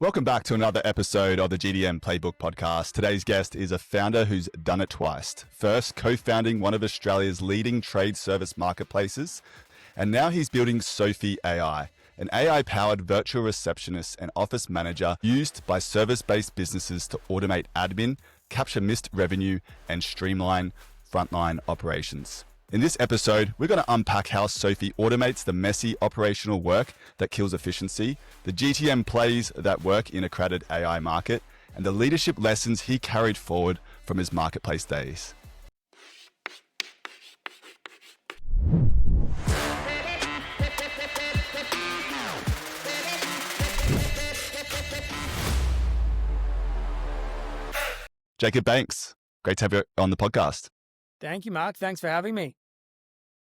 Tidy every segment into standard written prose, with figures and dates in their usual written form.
Welcome back to another episode of the GTM Playbook podcast. Today's guest is a founder who's done it twice. First, co-founding one of Australia's leading trade service marketplaces, and now he's building Sophie AI, an AI-powered virtual receptionist and office manager used by service-based businesses to automate admin, capture missed revenue, and streamline frontline operations. In this episode, we're going to unpack how Sophie automates the messy operational work that kills efficiency, the GTM plays that work in a crowded AI market, and the leadership lessons he carried forward from his marketplace days. Jacob Banks, great to have you on the podcast. Thank you, Mark. Thanks for having me.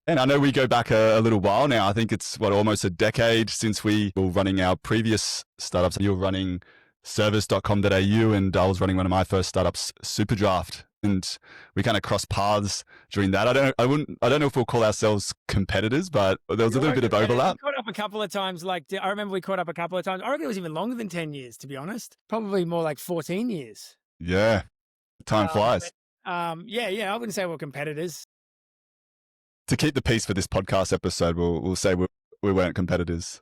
And I know we go back a little while now. I think it's almost a decade since we were running our previous startups. You were running service.com.au and I was running one of my first startups, Superdraft. And we kind of crossed paths during that. I don't know if we'll call ourselves competitors, but there was a little bit of overlap. We caught up a couple of times. I remember we caught up a couple of times. I reckon it was even longer than 10 years, to be honest. Probably more like 14 years. Yeah. Time flies. I wouldn't say we're competitors. To keep the peace for this podcast episode, we'll say we weren't competitors.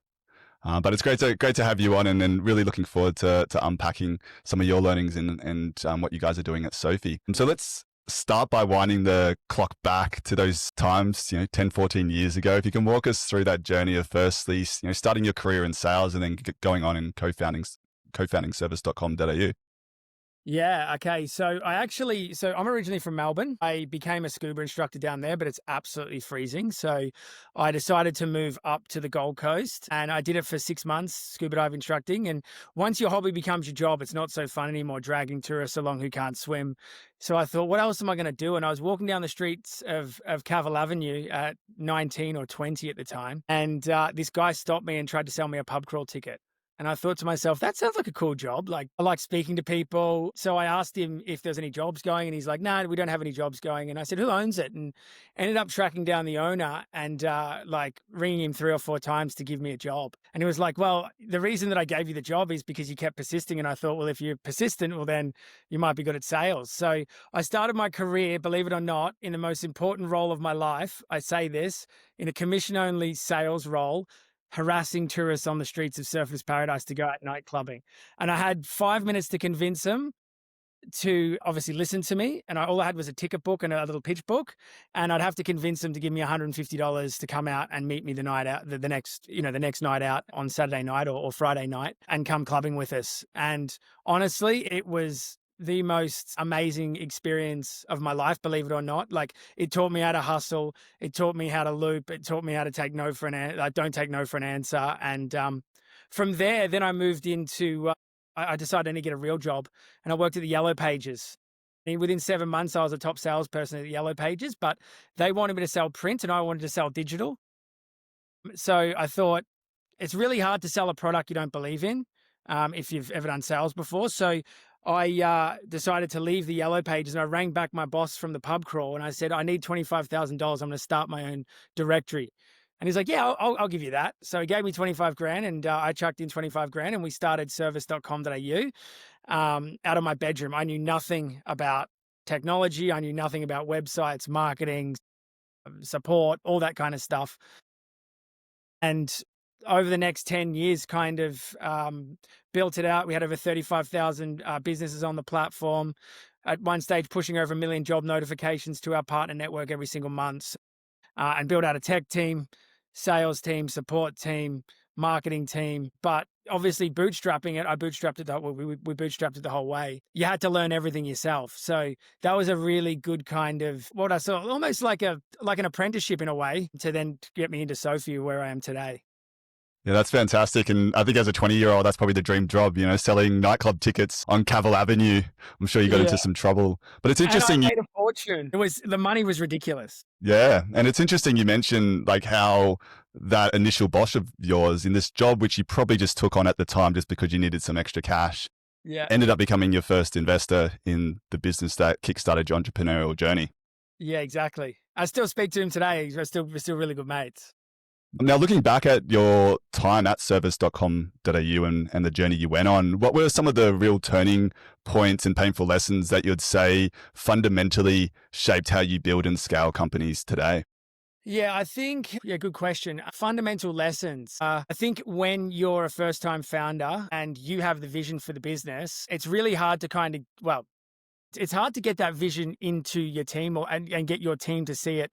But it's great to have you on, and then really looking forward to unpacking some of your learnings and what you guys are doing at Sophie. And so let's start by winding the clock back to those times, 10, 14 years ago. If you can walk us through that journey of firstly, starting your career in sales and then going on and co-founding service.com.au. Yeah. Okay. So I'm originally from Melbourne. I became a scuba instructor down there, but it's absolutely freezing. So I decided to move up to the Gold Coast, and I did it for 6 months, scuba dive instructing. And once your hobby becomes your job, it's not so fun anymore, dragging tourists along who can't swim. So I thought, what else am I going to do? And I was walking down the streets of Cavill Avenue at 19 or 20 at the time. And this guy stopped me and tried to sell me a pub crawl ticket. And I thought to myself, that sounds like a cool job. Like, I like speaking to people. So I asked him if there's any jobs going, and he's like, no, we don't have any jobs going. And I said, who owns it? And ended up tracking down the owner and ringing him 3 or 4 times to give me a job. And he was like, well, the reason that I gave you the job is because you kept persisting. And I thought, well, if you're persistent, well, then you might be good at sales. So I started my career, believe it or not, in the most important role of my life. I say this, in a commission-only sales role, harassing tourists on the streets of Surfers Paradise to go out night clubbing. And I had 5 minutes to convince them to obviously listen to me. And all I had was a ticket book and a little pitch book. And I'd have to convince them to give me $150 to come out and meet me the night out, the next night out on Saturday night or Friday night, and come clubbing with us. And honestly, it was the most amazing experience of my life, believe it or not. Like, it taught me how to hustle. It taught me how to loop. It taught me how to take no for an answer. Don't take no for an answer. And from there, then I moved into, I decided I need to get a real job, and I worked at the Yellow Pages. And within 7 months, I was a top salesperson at the Yellow Pages, but they wanted me to sell print and I wanted to sell digital. So I thought, it's really hard to sell a product you don't believe in, if you've ever done sales before. So I decided to leave the Yellow Pages, and I rang back my boss from the pub crawl and I said, I need $25,000. I'm going to start my own directory. And he's like, yeah, I'll give you that. So he gave me 25 grand, and I chucked in 25 grand, and we started service.com.au out of my bedroom. I knew nothing about technology. I knew nothing about websites, marketing, support, all that kind of stuff. And over the next 10 years, kind of built it out. We had over 35,000 businesses on the platform. At one stage, pushing over 1 million job notifications to our partner network every single month, and built out a tech team, sales team, support team, marketing team. But obviously, bootstrapping it, we bootstrapped it the whole way. You had to learn everything yourself. So that was a really good kind of what I saw, almost like an apprenticeship in a way, to then get me into Sophie, where I am today. Yeah, that's fantastic. And I think as a 20-year-old, that's probably the dream job, selling nightclub tickets on Cavill Avenue. I'm sure you got into some trouble, but it's interesting. And I made a fortune. The money was ridiculous. Yeah. And it's interesting you mentioned like how that initial boss of yours in this job, which you probably just took on at the time just because you needed some extra cash, ended up becoming your first investor in the business that kickstarted your entrepreneurial journey. Yeah, exactly. I still speak to him today. We're still really good mates. Now, looking back at your time at service.com.au and the journey you went on, what were some of the real turning points and painful lessons that you'd say fundamentally shaped how you build and scale companies today? Yeah, I think, yeah, good question. Fundamental lessons. I think when you're a first time founder and you have the vision for the business, it's really hard to it's hard to get that vision into your team and get your team to see it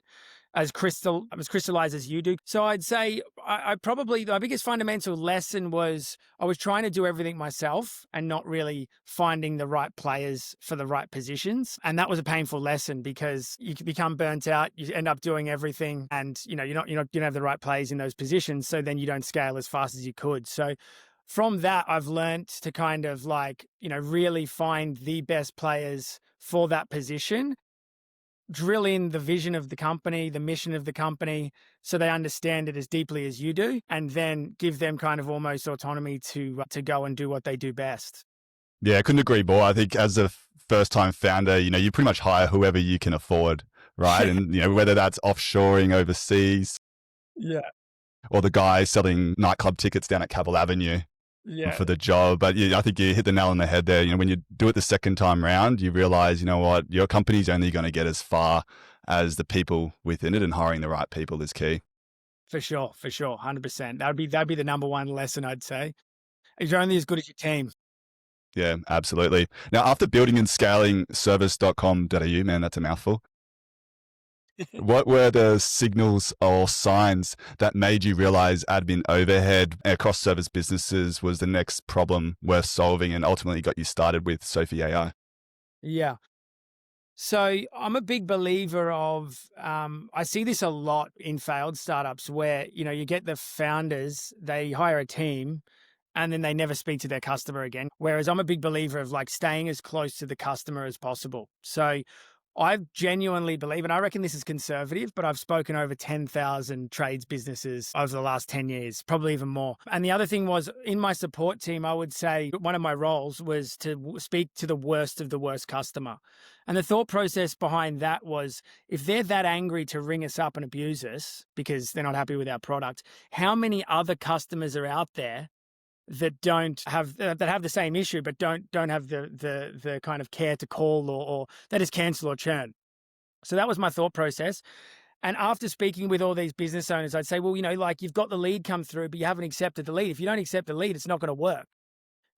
as crystallized as you do. So I'd say I probably my biggest fundamental lesson was I was trying to do everything myself and not really finding the right players for the right positions. And that was a painful lesson because you can become burnt out, you end up doing everything and you don't have the right players in those positions. So then you don't scale as fast as you could. So from that, I've learned to kind of really find the best players for that position, drill in the vision of the company, the mission of the company, so they understand it as deeply as you do, and then give them kind of almost autonomy to go and do what they do best. Yeah, I couldn't agree more. I think as a first time founder, you pretty much hire whoever you can afford, right? And, whether that's offshoring overseas Yeah, or the guy selling nightclub tickets down at Cabell Avenue yeah, for the job. But yeah, I think you hit the nail on the head there. When you do it the second time round, you realize, what, your company's only going to get as far as the people within it, and hiring the right people is key. for sure, 100%. That'd be the number one lesson I'd say. You're only as good as your team. Yeah, absolutely. Now, after building and scaling service.com.au, man, that's a mouthful. What were the signals or signs that made you realize admin overhead across service businesses was the next problem worth solving and ultimately got you started with Sophie AI? Yeah. So I'm a big believer of, I see this a lot in failed startups where, you get the founders, they hire a team and then they never speak to their customer again. Whereas I'm a big believer of staying as close to the customer as possible. So I genuinely believe, and I reckon this is conservative, but I've spoken over 10,000 trades businesses over the last 10 years, probably even more. And the other thing was in my support team, I would say one of my roles was to speak to the worst of the worst customer. And the thought process behind that was if they're that angry to ring us up and abuse us because they're not happy with our product, how many other customers are out there that don't have that have the same issue but don't have the kind of care to call or that is cancel or churn. So that was my thought process. And after speaking with all these business owners, I'd say, well, you've got the lead come through, but you haven't accepted the lead. If you don't accept the lead, it's not going to work.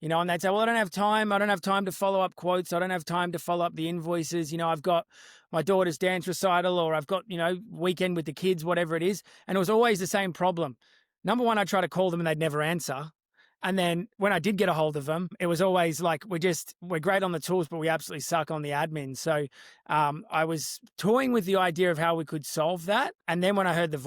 And they'd say, well, I don't have time. I don't have time to follow up quotes. I don't have time to follow up the invoices. I've got my daughter's dance recital or I've got, weekend with the kids, whatever it is. And it was always the same problem. Number one, I try to call them and they'd never answer. And then when I did get a hold of them, it was always like, we're great on the tools, but we absolutely suck on the admin. So I was toying with the idea of how we could solve that. And then when I heard the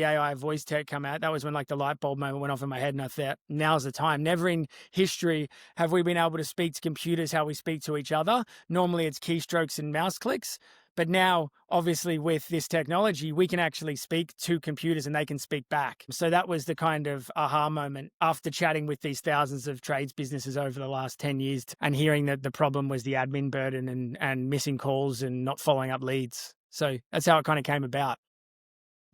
AI voice tech come out, that was when the light bulb moment went off in my head. And I thought, now's the time. Never in history have we been able to speak to computers how we speak to each other. Normally it's keystrokes and mouse clicks. But now, obviously, with this technology, we can actually speak to computers and they can speak back. So that was the kind of aha moment after chatting with these thousands of trades businesses over the last 10 years and hearing that the problem was the admin burden and missing calls and not following up leads. So that's how it kind of came about.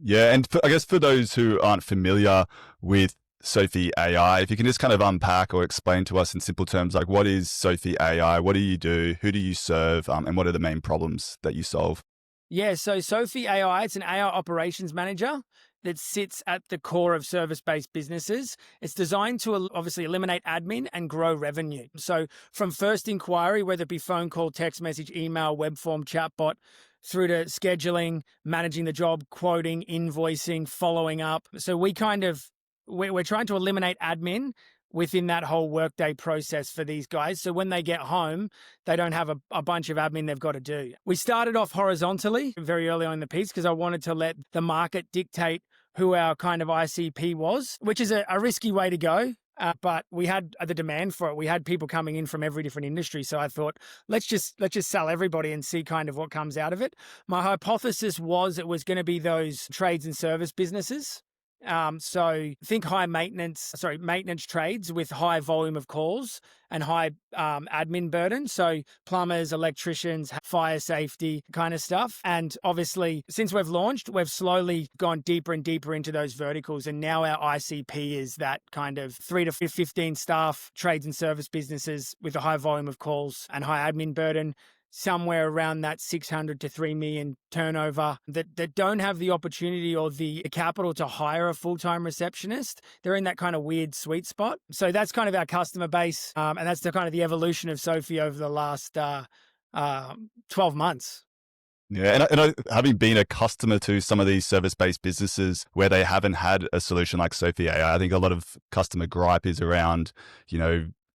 Yeah, and I guess for those who aren't familiar with Sophie AI, if you can just kind of unpack or explain to us in simple terms, like what is Sophie AI? What do you do? Who do you serve? And what are the main problems that you solve? Yeah, so Sophie AI, it's an AI operations manager that sits at the core of service-based businesses. It's designed to obviously eliminate admin and grow revenue. So from first inquiry, whether it be phone call, text message, email, web form, chatbot, through to scheduling, managing the job, quoting, invoicing, following up. So we're trying to eliminate admin within that whole workday process for these guys. So when they get home, they don't have a bunch of admin they've got to do. We started off horizontally very early on in the piece because I wanted to let the market dictate who our kind of ICP was, which is a risky way to go. But we had the demand for it. We had people coming in from every different industry. So I thought, let's just sell everybody and see kind of what comes out of it. My hypothesis was it was going to be those trades and service businesses. So think maintenance trades with high volume of calls and high admin burden. So plumbers, electricians, fire safety kind of stuff. And obviously, since we've launched, we've slowly gone deeper and deeper into those verticals. And now our ICP is that kind of 3 to 15 staff trades and service businesses with a high volume of calls and high admin burden, somewhere around that 600 to 3 million turnover that don't have the opportunity or the capital to hire a full-time receptionist. They're in that kind of weird sweet spot. So that's kind of our customer base. And that's the kind of the evolution of Sophie over the last 12 months. Yeah, having been a customer to some of these service-based businesses where they haven't had a solution like Sophie AI, I think a lot of customer gripe is around,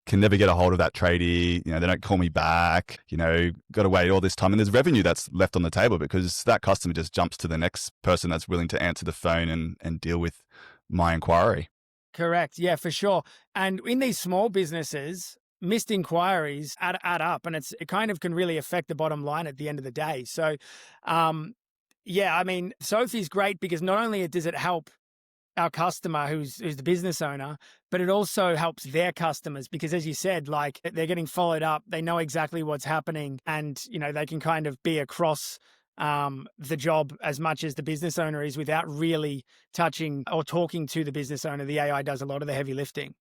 can never get a hold of that tradie, they don't call me back, got to wait all this time. And there's revenue that's left on the table because that customer just jumps to the next person that's willing to answer the phone and deal with my inquiry. Correct. Yeah, for sure. And in these small businesses, missed inquiries add up, and it kind of can really affect the bottom line at the end of the day. So, yeah, I mean, Sophie's great because not only does it help our customer who's the business owner, but it also helps their customers because, as you said, like they're getting followed up. They know exactly what's happening, and they can kind of be across the job as much as the business owner is without really touching or talking to the business owner. The AI does a lot of the heavy lifting.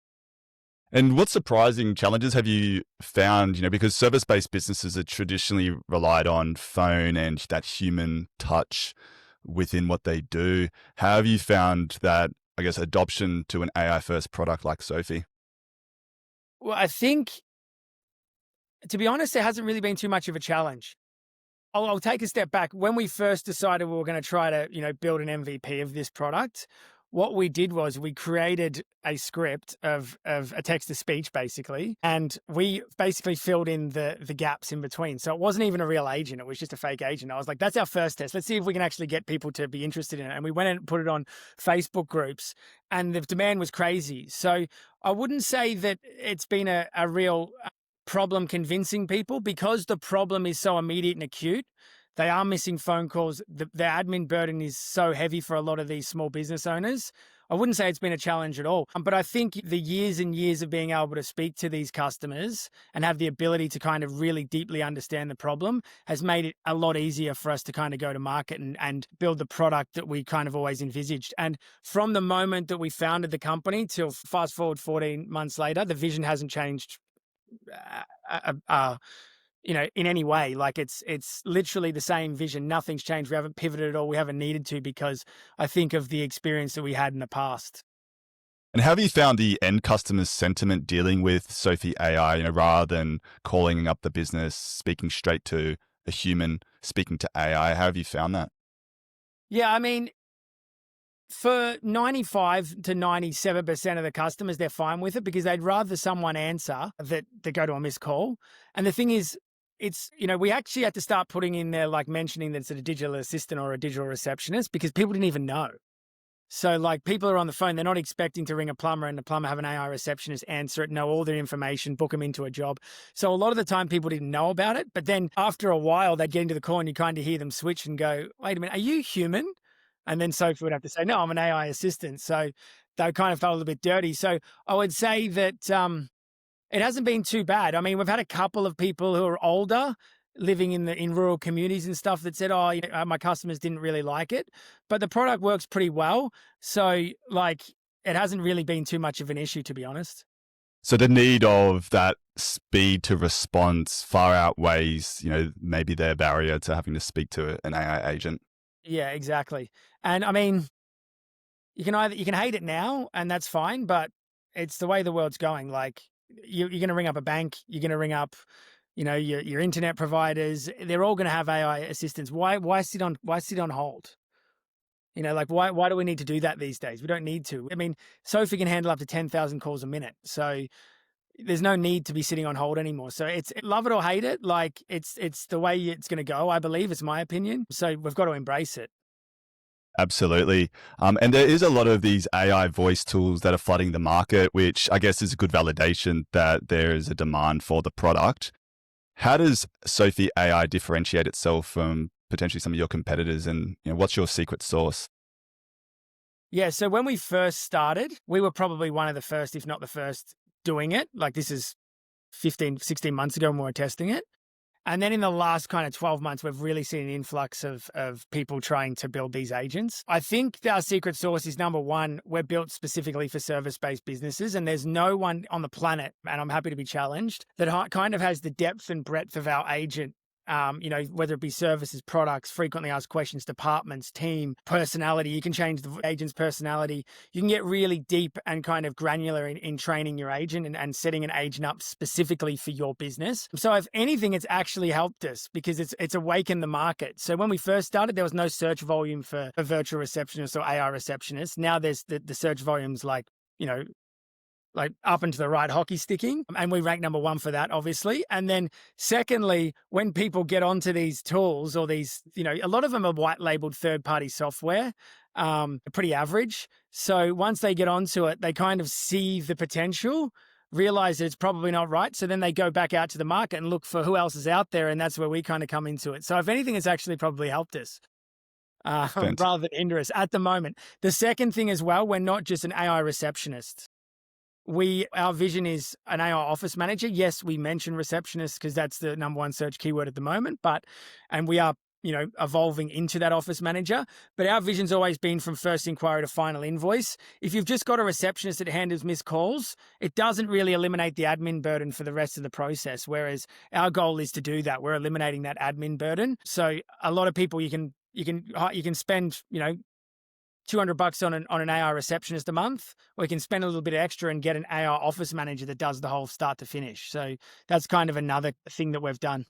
And what surprising challenges have you found, because service-based businesses are traditionally relied on phone and that human touch within what they do. How have you found that, I guess, adoption to an AI-first product like Sophie? Well, I think, to be honest, there hasn't really been too much of a challenge. I'll take a step back. When we first decided we were going to try to, build an MVP of this product, what we did was we created a script of a text to speech, basically, and we basically filled in the gaps in between. So it wasn't even a real agent; it was just a fake agent. I was like, "That's our first test. Let's see if we can actually get people to be interested in it." And we went and put it on Facebook groups, and the demand was crazy. So I wouldn't say that it's been a real problem convincing people because the problem is so immediate and acute. They are missing phone calls. The admin burden is so heavy for a lot of these small business owners. I wouldn't say it's been a challenge at all. But I think the years and years of being able to speak to these customers and have the ability to kind of really deeply understand the problem has made it a lot easier for us to kind of go to market and build the product that we kind of always envisaged. And from the moment that we founded the company till fast forward 14 months later, the vision hasn't changed in any way. Like it's literally the same vision. Nothing's changed. We haven't pivoted at all. We haven't needed to because I think of the experience that we had in the past. And how have you found the end customer's sentiment dealing with Sophie AI, rather than calling up the business, speaking straight to a human, speaking to AI? How have you found that? Yeah, I mean, for 95 to 97% of the customers, they're fine with it because they'd rather someone answer that they go to a missed call. And the thing is, we actually had to start putting in there, like mentioning that it's a digital assistant or a digital receptionist because people didn't even know. So like people are on the phone, they're not expecting to ring a plumber and the plumber have an AI receptionist answer it, know all their information, book them into a job. So a lot of the time people didn't know about it. But then after a while, they'd get into the call and you kind of hear them switch and go, wait a minute, are you human? And then Sophie would have to say, no, I'm an AI assistant. So they kind of felt a little bit dirty. So I would say that it hasn't been too bad. I mean, we've had a couple of people who are older living in rural communities and stuff that said, oh, my customers didn't really like it, but the product works pretty well. So like, it hasn't really been too much of an issue, to be honest. So the need of that speed to response far outweighs, maybe their barrier to having to speak to an AI agent. Yeah, exactly. And I mean, you can hate it now and that's fine, but it's the way the world's going. Like you're going to ring up a bank, you're going to ring up, your internet providers, they're all going to have AI assistants. Why sit on hold? Like why do we need to do that these days? We don't need to. I mean, Sophie can handle up to 10,000 calls a minute. So there's no need to be sitting on hold anymore. So it's love it or hate it. Like it's the way it's going to go, I believe. It's my opinion. So we've got to embrace it. Absolutely. And there is a lot of these AI voice tools that are flooding the market, which I guess is a good validation that there is a demand for the product. How does Sophie AI differentiate itself from potentially some of your competitors? And what's your secret sauce? Yeah. So when we first started, we were probably one of the first, if not the first, doing it. Like this is 15, 16 months ago when we were testing it. And then in the last kind of 12 months, we've really seen an influx of people trying to build these agents. I think our secret sauce is number one, we're built specifically for service-based businesses. And there's no one on the planet, and I'm happy to be challenged, that kind of has the depth and breadth of our agent. Whether it be services, products, frequently asked questions, departments, team, personality. You can change the agent's personality. You can get really deep and kind of granular in training your agent and setting an agent up specifically for your business. So if anything, it's actually helped us because it's awakened the market. So when we first started, there was no search volume for a virtual receptionist or AI receptionist. Now there's the search volumes like up and to the right hockey sticking. And we rank number one for that, obviously. And then secondly, when people get onto these tools or these, a lot of them are white labeled third-party software, pretty average. So once they get onto it, they kind of see the potential, realize that it's probably not right. So then they go back out to the market and look for who else is out there. And that's where we kind of come into it. So if anything, it's actually probably helped us. Rather than hinder us at the moment. The second thing as well, we're not just an AI receptionist. Our vision is an AI office manager. Yes, we mention receptionist because that's the number one search keyword at the moment, and we are, evolving into that office manager. But our vision's always been from first inquiry to final invoice. If you've just got a receptionist that handles missed calls, it doesn't really eliminate the admin burden for the rest of the process. Whereas our goal is to do that. We're eliminating that admin burden. So a lot of people you can spend, $200 on an AI receptionist a month, or you can spend a little bit extra and get an AI office manager that does the whole start to finish. So that's kind of another thing that we've done.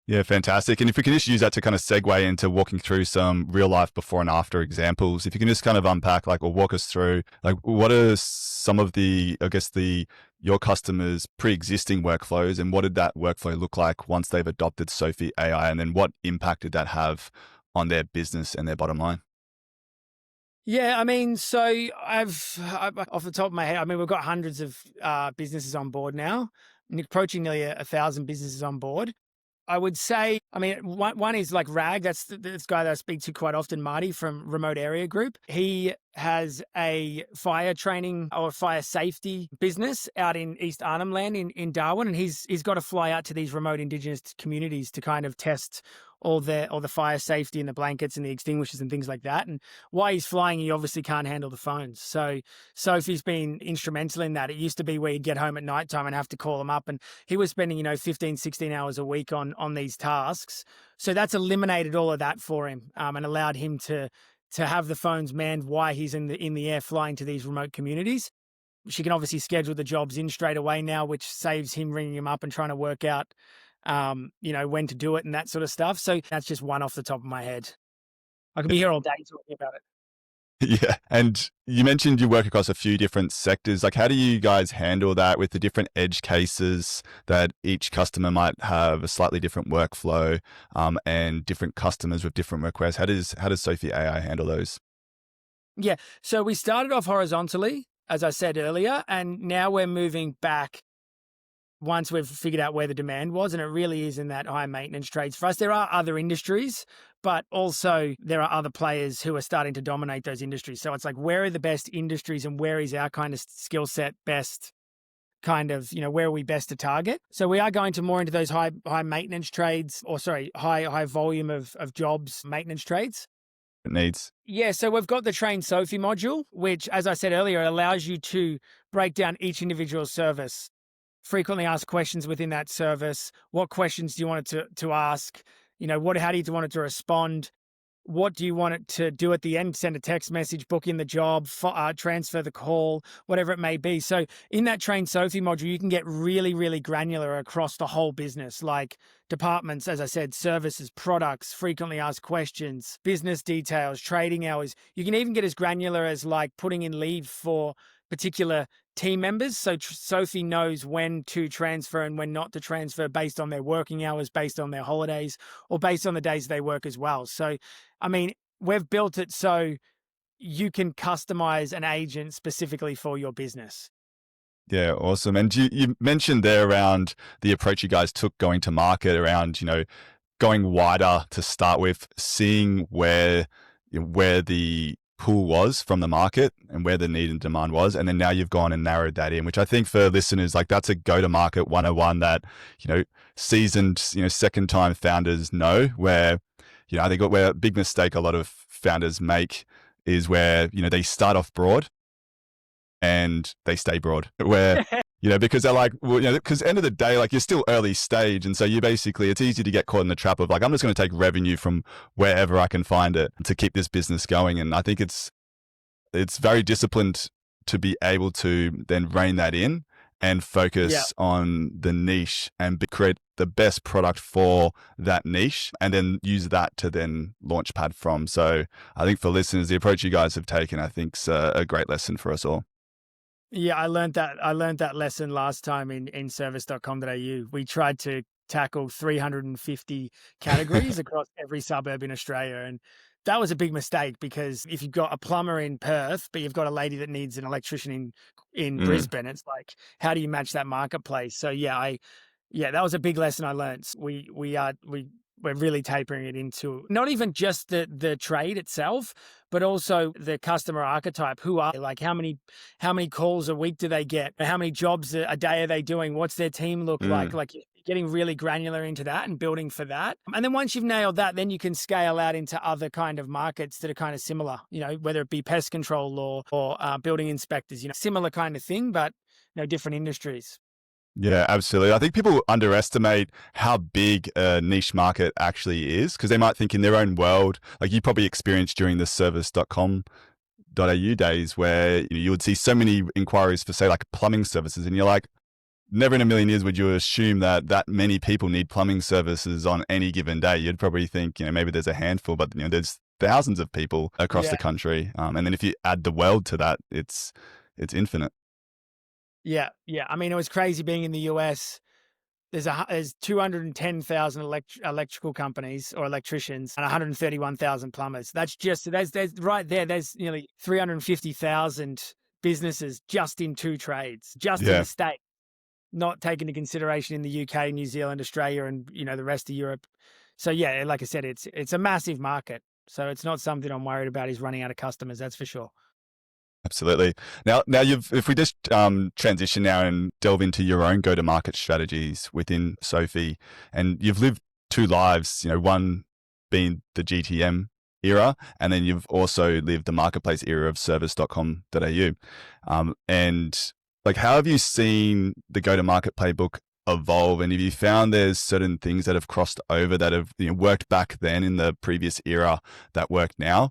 Yeah, fantastic. And if we can just use that to kind of segue into walking through some real life before and after examples, if you can just kind of unpack or walk us through what are some of your customers' pre-existing workflows, and what did that workflow look like once they've adopted Sophie AI, and then what impact did that have on their business and their bottom line? Yeah, I mean, so I've off the top of my head, I mean, we've got hundreds of businesses on board now, approaching nearly 1,000 businesses on board. I would say, I mean, one is like Rag. That's this guy that I speak to quite often, Marty from Remote Area Group. He has a fire training or fire safety business out in East Arnhem Land in Darwin. And he's got to fly out to these remote Indigenous communities to kind of test all the fire safety and the blankets and the extinguishers and things like that. And while he's flying, he obviously can't handle the phones. So Sophie's been instrumental in that. It used to be where you'd get home at nighttime and have to call them up. And he was spending, 15, 16 hours a week on these tasks. So that's eliminated all of that for him and allowed him to have the phones manned while he's in the air flying to these remote communities. She can obviously schedule the jobs in straight away now, which saves him ringing him up and trying to work out when to do it and that sort of stuff. So that's just one off the top of my head. I could be here all day talking about it. Yeah. And you mentioned you work across a few different sectors. How do you guys handle that with the different edge cases that each customer might have a slightly different workflow, and different customers with different requests? How does Sophie AI handle those? Yeah. So we started off horizontally, as I said earlier, and now we're moving back once we've figured out where the demand was, and it really is in that high maintenance trades for us. There are other industries, but also there are other players who are starting to dominate those industries. So it's like, where are the best industries and where is our kind of skill set best kind of, where are we best to target? So we are going to more into those high maintenance trades, or sorry, high volume of jobs, maintenance trades. It needs. Yeah, so we've got the Train Sophie module, which, as I said earlier, allows you to break down each individual service, frequently asked questions within that service. What questions do you want it to ask? How do you want it to respond? What do you want it to do at the end? Send a text message, book in the job, transfer the call, whatever it may be. So in that Train Sophie module, you can get really, really granular across the whole business, like departments, as I said, services, products, frequently asked questions, business details, trading hours. You can even get as granular as like putting in leave for particular team members. So Sophie knows when to transfer and when not to transfer based on their working hours, based on their holidays, or based on the days they work as well. So, I mean, we've built it so you can customize an agent specifically for your business. Yeah, awesome. And you mentioned there around the approach you guys took going to market around, going wider to start with, seeing where the pool was from the market and where the need and demand was. And then now you've gone and narrowed that in, which I think for listeners, like that's a go-to-market 101 that, seasoned, second time founders know where, I think where a big mistake a lot of founders make is where, they start off broad and they stay broad where, because they're like, well, because end of the day, like you're still early stage. And so you basically, it's easy to get caught in the trap of like, I'm just going to take revenue from wherever I can find it to keep this business going. And I think it's very disciplined to be able to then rein that in and focus on the niche and create the best product for that niche and then use that to then launch pad from. So I think for listeners, the approach you guys have taken, I think is a great lesson for us all. Yeah, I learned that lesson last time in service.com.au. We tried to tackle 350 categories across every suburb in Australia. And that was a big mistake because if you've got a plumber in Perth, but you've got a lady that needs an electrician in Brisbane, it's like, how do you match that marketplace? So that was a big lesson I learned. We're really tapering it into not even just the trade itself, but also the customer archetype. Who are they? Like how many calls a week do they get? How many jobs a day are they doing? What's their team look like? Like getting really granular into that and building for that. And then once you've nailed that, then you can scale out into other kind of markets that are kind of similar, whether it be pest control or building inspectors, similar kind of thing, but different industries. Yeah, absolutely. I think people underestimate how big a niche market actually is because they might think in their own world, like you probably experienced during the service.com.au days where you would see so many inquiries for, say, like plumbing services. And you're like, never in a million years would you assume that many people need plumbing services on any given day. You'd probably think, maybe there's a handful, but there's thousands of people across the country. And then if you add the world to that, it's infinite. Yeah. I mean, it was crazy being in the US. There's 210,000 electrical companies or electricians and 131,000 plumbers. There's right there. There's nearly 350,000 businesses just in two trades, just in the state, not taken into consideration in the UK, New Zealand, Australia, and the rest of Europe. So yeah, like I said, it's a massive market. So it's not something I'm worried about is running out of customers. That's for sure. Absolutely. Now, if we just transition now and delve into your own go-to-market strategies within Sophie, and you've lived two lives, one being the GTM era, and then you've also lived the marketplace era of service.com.au. And like, how have you seen the go-to-market playbook evolve? And have you found there's certain things that have crossed over that have worked back then in the previous era that work now?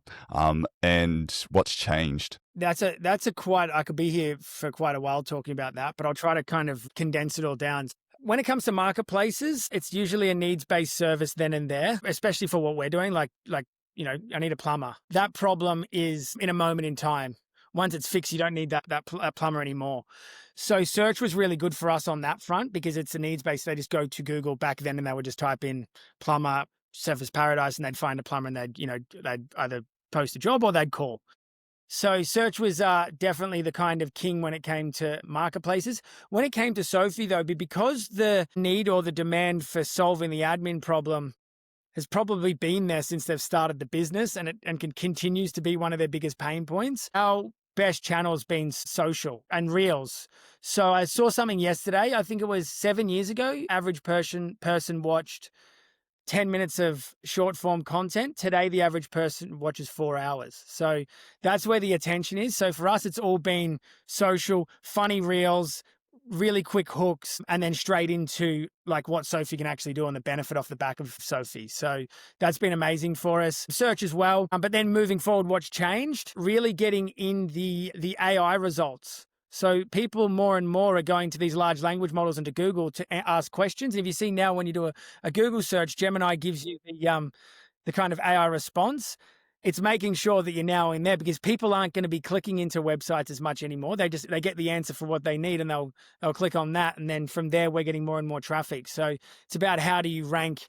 And what's changed? That's a quite, I could be here for quite a while talking about that, but I'll try to kind of condense it all down. When it comes to marketplaces, it's usually a needs-based service then and there, especially for what we're doing. Like, I need a plumber. That problem is in a moment in time. Once it's fixed, you don't need that plumber anymore. So search was really good for us on that front because it's a needs-based. They just go to Google back then and they would just type in plumber, Surface Paradise, and they'd find a plumber and they'd either post a job or they'd call. So search was definitely the kind of king when it came to marketplaces. When it came to Sophie, though, because the need or the demand for solving the admin problem has probably been there since they've started the business and continues to be one of their biggest pain points. Our best channel has been social and reels. So I saw something yesterday, I think it was 7 years ago, average person watched 10 minutes of short form content. Today, the average person watches 4 hours. So that's where the attention is. So for us, it's all been social, funny reels, really quick hooks, and then straight into like what Sophie can actually do and the benefit off the back of Sophie. So that's been amazing for us. Search as well. But then moving forward, what's changed? Really getting in the AI results. So people more and more are going to these large language models and to Google to ask questions. If you see now when you do a Google search, Gemini gives you the kind of AI response. It's making sure that you're now in there because people aren't going to be clicking into websites as much anymore. They get the answer for what they need and they'll click on that. And then from there, we're getting more and more traffic. So it's about how do you rank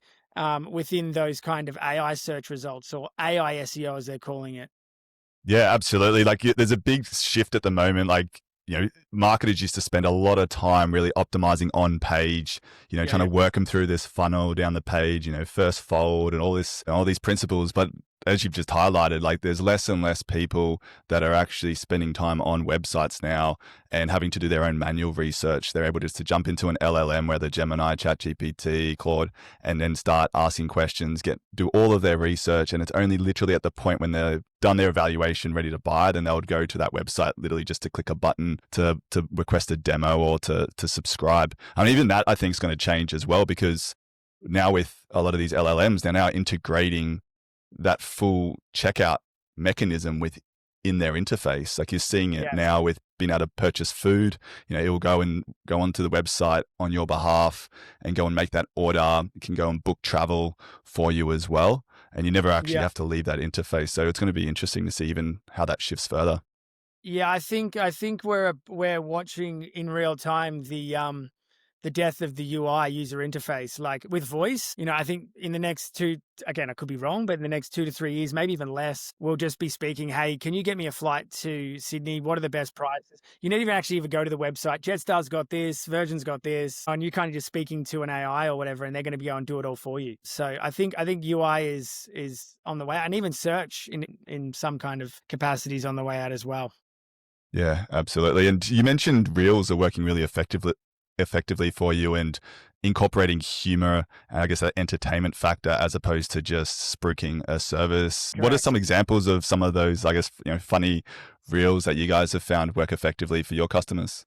within those kind of AI search results or AI SEO as they're calling it. Yeah, absolutely. Like there's a big shift at the moment. Like, marketers used to spend a lot of time really optimizing on page, trying to work them through this funnel down the page, first fold and all these principles. But as you've just highlighted, like there's less and less people that are actually spending time on websites now and having to do their own manual research. They're able just to jump into an LLM, whether Gemini, ChatGPT, Claude, and then start asking questions, do all of their research. And it's only literally at the point when they've done their evaluation, ready to buy, then they would go to that website literally just to click a button to request a demo or to subscribe. I mean, even that I think is going to change as well, because now with a lot of these LLMs, they're now integrating that full checkout mechanism within their interface. Like you're seeing it Yes. now with being able to purchase food. It will go onto the website on your behalf and go and make that order. It can go and book travel for you as well. And you never actually Yeah. have to leave that interface. So it's going to be interesting to see even how that shifts further. Yeah, I think we're watching in real time the death of the UI user interface, like with voice. I think in the next again, I could be wrong, but in the next 2 to 3 years, maybe even less, we'll just be speaking, hey, can you get me a flight to Sydney? What are the best prices? You don't even go to the website. Jetstar's got this, Virgin's got this, and you're kind of just speaking to an AI or whatever, and they're going to go and do it all for you. So I think UI is on the way, and even search in some kind of capacities on the way out as well. Yeah, absolutely. And you mentioned reels are working really effectively for you and incorporating humor and I guess that entertainment factor as opposed to just spruiking a service. What are Correct. some examples of some of those, I guess, funny reels that you guys have found work effectively for your customers?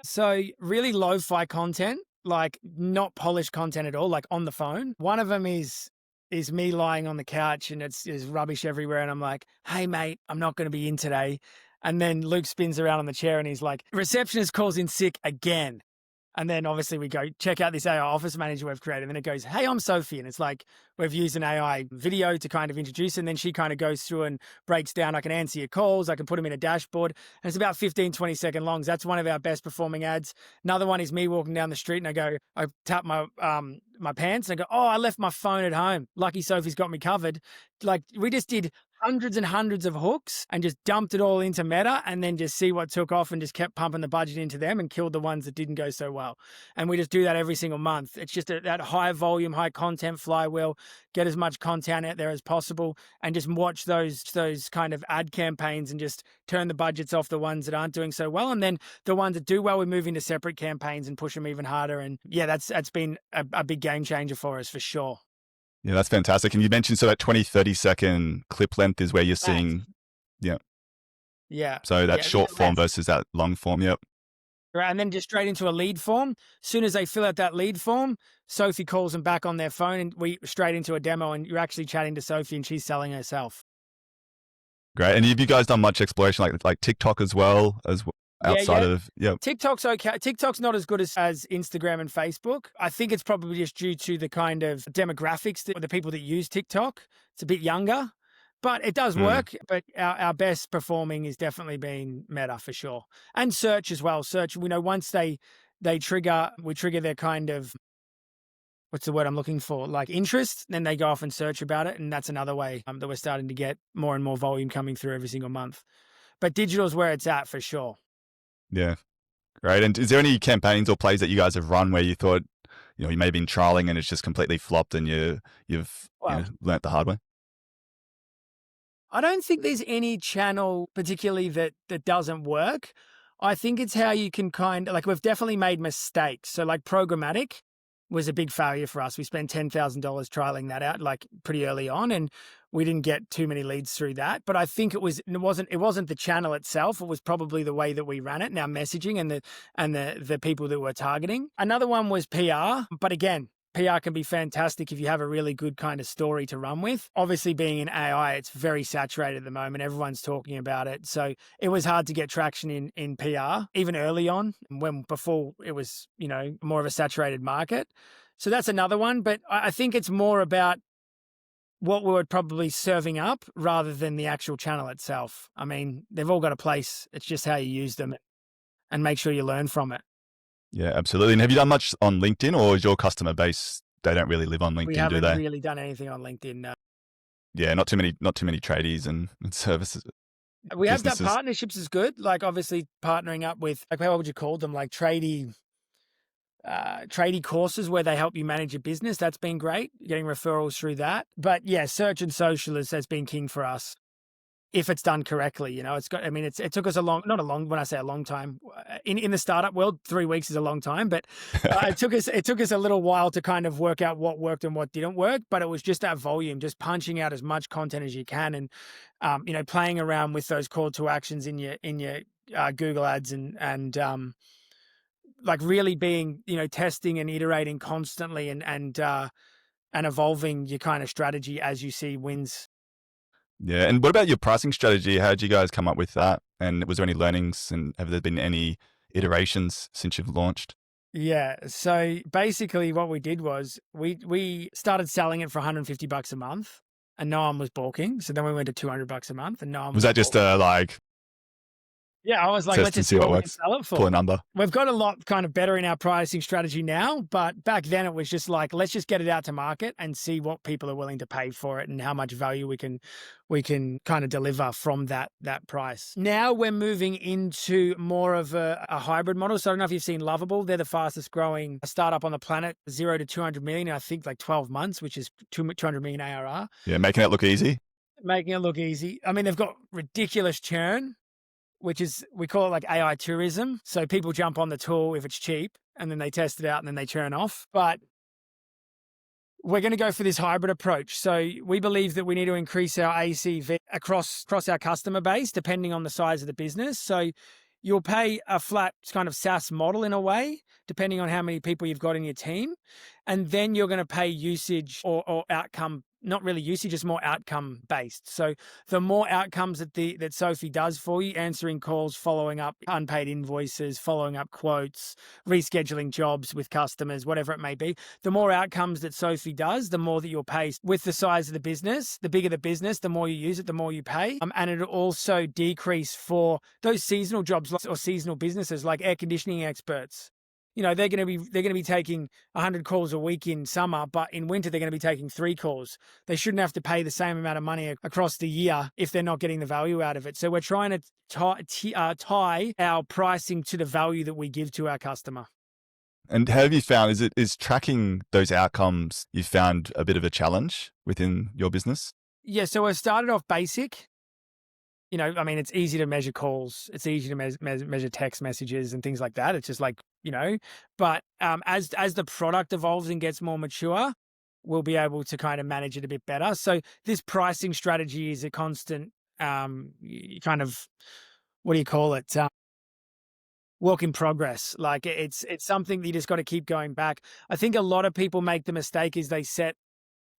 So really lo-fi content, like not polished content at all, like on the phone. One of them is me lying on the couch and it's rubbish everywhere, and I'm like, "Hey mate, I'm not going to be in today." And then Luke spins around on the chair and he's like, "Receptionist calls in sick again." And then obviously we go check out this AI office manager we've created. And then it goes, "Hey, I'm Sophie." And it's like, we've used an AI video to kind of introduce. And then she kind of goes through and breaks down. I can answer your calls. I can put them in a dashboard. And it's about 15, 20-second longs. That's one of our best performing ads. Another one is me walking down the street and I tap my pants and I go, "Oh, I left my phone at home. Lucky Sophie's got me covered." Like we just did hundreds and hundreds of hooks and just dumped it all into Meta and then just see what took off and just kept pumping the budget into them and killed the ones that didn't go so well. And we just do that every single month. It's just that high volume, high content flywheel, get as much content out there as possible and just watch those kind of ad campaigns and just turn the budgets off the ones that aren't doing so well. And then the ones that do well, we move into separate campaigns and push them even harder. And yeah, that's been a big game changer for us for sure. Yeah, that's fantastic. And you mentioned so that 20, 30-second clip length is where you're Max. seeing, yeah. Yeah. So that Yeah. short form Less. versus that long form. Yep. Right, and then just straight into a lead form. Soon as they fill out that lead form, Sophie calls them back on their phone and we straight into a demo and you're actually chatting to Sophie and she's selling herself. Great. And have you guys done much exploration like TikTok as well Yeah, outside yeah. of, yeah. TikTok's okay. TikTok's not as good as Instagram and Facebook. I think it's probably just due to the kind of demographics that the people that use TikTok. It's a bit younger, but it does Mm. work. But our best performing is definitely been Meta for sure. And search as well. Search, we know once we trigger their kind of, what's the word I'm looking for? Like interest, then they go off and search about it. And that's another way that we're starting to get more and more volume coming through every single month. But digital is where it's at for sure. Yeah. Great. And is there any campaigns or plays that you guys have run where you thought, you may have been trialing and it's just completely flopped and you've Well, learnt the hard way? I don't think there's any channel particularly that doesn't work. I think it's how you can kind of like, we've definitely made mistakes. So like programmatic was a big failure for us. We spent $10,000 trialing that out like pretty early on and we didn't get too many leads through that. But I think it wasn't the channel itself. It was probably the way that we ran it and our messaging and the people that we're targeting. Another one was PR, but again, PR can be fantastic if you have a really good kind of story to run with. Obviously, being in AI, it's very saturated at the moment. Everyone's talking about it. So it was hard to get traction in PR, even early on, before it was, more of a saturated market. So that's another one. But I think it's more about what we were probably serving up rather than the actual channel itself. I mean, they've all got a place. It's just how you use them and make sure you learn from it. Yeah, absolutely. And have you done much on LinkedIn, or is your customer base, they don't really live on We LinkedIn, do haven't they? really done anything on LinkedIn. No. Yeah, not too many tradies and services We have done businesses. partnerships is good. Like obviously partnering up with, like, how would you call them? Like tradie tradie courses where they help you manage your business. That's been great, getting referrals through that. But yeah, search and social has been king for us. If it's done correctly, it took us not a long, when I say a long time, in the startup world, 3 weeks is a long time, but it took us a little while to kind of work out what worked and what didn't work. But it was just that volume, just punching out as much content as you can, and playing around with those call to actions in your Google ads, and like really being, testing and iterating constantly, and evolving your kind of strategy as you see wins. Yeah. And what about your pricing strategy? How did you guys come up with that? And was there any learnings, and have there been any iterations since you've launched? Yeah. So basically what we did was we started selling it for $150 a month, and no one was balking. So then we went to $200 a month, and no one Was was that just balking. like Yeah, I was like, let's test and just see see what what we can works? sell it Pull a for. number. We've got a lot kind of better in our pricing strategy now, but back then it was just like, let's just get it out to market and see what people are willing to pay for it and how much value we can kind of deliver from that price. Now we're moving into more of a hybrid model. So I don't know if you've seen Lovable. They're the fastest growing startup on the planet, 0 to 200 million in, I think, like 12 months, which is 200 million ARR. Yeah, making it look easy. Making it look easy. I mean, they've got ridiculous churn, which is, we call it like AI tourism. So people jump on the tool if it's cheap, and then they test it out and then they churn off. But we're going to go for this hybrid approach. So we believe that we need to increase our ACV across our customer base, depending on the size of the business. So you'll pay a flat kind of SaaS model in a way, depending on how many people you've got in your team. And then you're going to pay usage or outcome, not really usage, it's more outcome based. So the more outcomes that Sophie does for you, answering calls, following up unpaid invoices, following up quotes, rescheduling jobs with customers, whatever it may be, the more outcomes that Sophie does, the more that you'll pay. With the size of the business, the bigger the business, the more you use it, the more you pay. And it'll also decrease for those seasonal jobs or seasonal businesses like air conditioning experts. They're going to be taking 100 calls a week in summer, but in winter they're going to be taking 3 calls. They shouldn't have to pay the same amount of money across the year if they're not getting the value out of it. So we're trying to tie our pricing to the value that we give to our customer. And how have you found, is tracking those outcomes, you found a bit of a challenge within your business? Yeah, so I started off basic. It's easy to measure calls. It's easy to measure text messages and things like that. It's just like, but as the product evolves and gets more mature, we'll be able to kind of manage it a bit better. So this pricing strategy is a constant kind of, what do you call it? Work in progress. Like it's something that you just got to keep going back. I think a lot of people make the mistake is they set,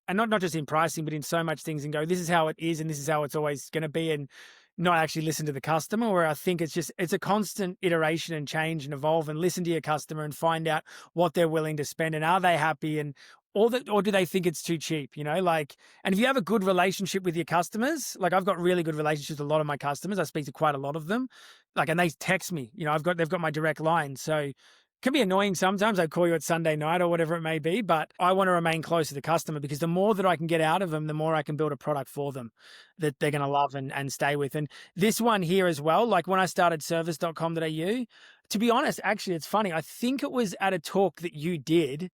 and not just in pricing, but in so much things, and go, this is how it is and this is how it's always going to be, and not actually listen to the customer. Where I think it's a constant iteration and change and evolve, and listen to your customer and find out what they're willing to spend, and are they happy, and or do they think it's too cheap? And if you have a good relationship with your customers, like I've got really good relationships with a lot of my customers. I speak to quite a lot of them, and they text me, they've got my direct line. So can be annoying sometimes. I call you at Sunday night or whatever it may be, but I want to remain close to the customer, because the more that I can get out of them, the more I can build a product for them that they're going to love and stay with. And this one here as well, like when I started service.com.au, to be honest, actually, it's funny. I think it was at a talk that you did